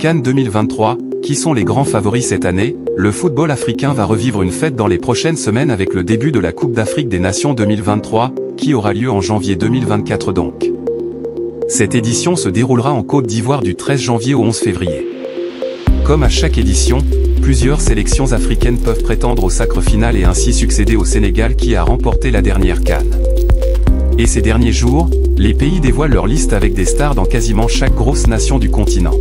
CAN 2023, qui sont les grands favoris cette année? Le football africain va revivre une fête dans les prochaines semaines avec le début de la Coupe d'Afrique des Nations 2023, qui aura lieu en janvier 2024 donc. Cette édition se déroulera en Côte d'Ivoire du 13 janvier au 11 février. Comme à chaque édition, plusieurs sélections africaines peuvent prétendre au sacre final et ainsi succéder au Sénégal qui a remporté la dernière CAN. Et ces derniers jours, les pays dévoilent leur liste avec des stars dans quasiment chaque grosse nation du continent.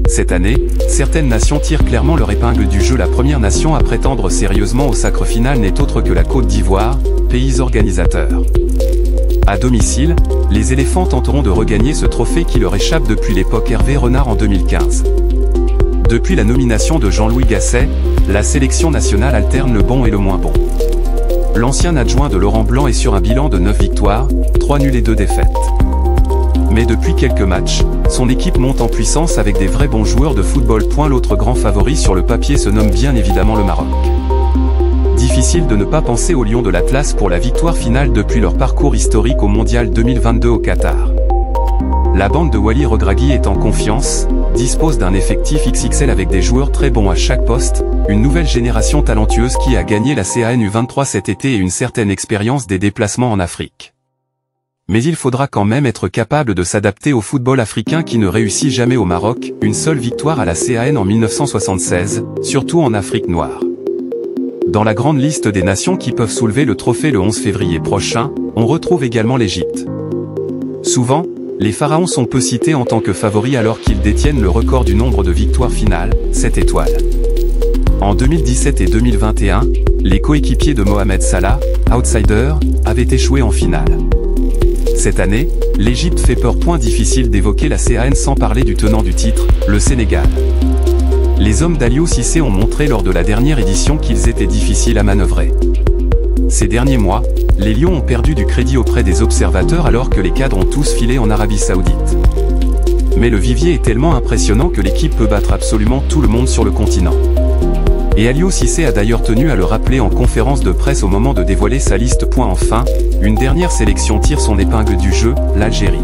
Cette année, certaines nations tirent clairement leur épingle du jeu. La première nation à prétendre sérieusement au sacre final n'est autre que la Côte d'Ivoire, pays organisateur. À domicile, les éléphants tenteront de regagner ce trophée qui leur échappe depuis l'époque Hervé Renard en 2015. Depuis la nomination de Jean-Louis Gasset, la sélection nationale alterne le bon et le moins bon. L'ancien adjoint de Laurent Blanc est sur un bilan de 9 victoires, 3 nuls et 2 défaites. Mais depuis quelques matchs, son équipe monte en puissance avec des vrais bons joueurs de football. L'autre grand favori sur le papier se nomme bien évidemment le Maroc. Difficile de ne pas penser aux Lions de l'Atlas pour la victoire finale depuis leur parcours historique au Mondial 2022 au Qatar. La bande de Wally Regragui est en confiance, dispose d'un effectif XXL avec des joueurs très bons à chaque poste, une nouvelle génération talentueuse qui a gagné la CAN U23 cet été et une certaine expérience des déplacements en Afrique. Mais il faudra quand même être capable de s'adapter au football africain qui ne réussit jamais au Maroc, une seule victoire à la CAN en 1976, surtout en Afrique noire. Dans la grande liste des nations qui peuvent soulever le trophée le 11 février prochain, on retrouve également l'Égypte. Souvent, les pharaons sont peu cités en tant que favoris alors qu'ils détiennent le record du nombre de victoires finales, 7 étoiles. En 2017 et 2021, les coéquipiers de Mohamed Salah, outsider, avaient échoué en finale. Cette année, l'Égypte fait peur. Difficile d'évoquer la CAN sans parler du tenant du titre, le Sénégal. Les hommes d'Aliou Cissé ont montré lors de la dernière édition qu'ils étaient difficiles à manœuvrer. Ces derniers mois, les Lions ont perdu du crédit auprès des observateurs alors que les cadres ont tous filé en Arabie Saoudite. Mais le vivier est tellement impressionnant que l'équipe peut battre absolument tout le monde sur le continent. Et Aliou Cissé a d'ailleurs tenu à le rappeler en conférence de presse au moment de dévoiler sa liste. Enfin, une dernière sélection tire son épingle du jeu, l'Algérie.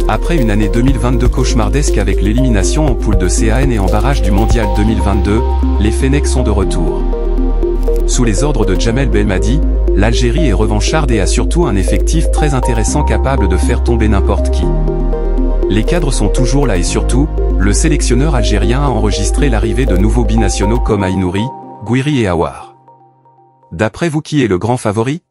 Après une année 2022 cauchemardesque avec l'élimination en poule de CAN et en barrage du Mondial 2022, les Fennecs sont de retour. Sous les ordres de Djamel Belmadi, l'Algérie est revancharde et a surtout un effectif très intéressant capable de faire tomber n'importe qui. Les cadres sont toujours là et surtout, le sélectionneur algérien a enregistré l'arrivée de nouveaux binationaux comme Aïnouri, Gouiri et Aouar. D'après vous, qui est le grand favori ?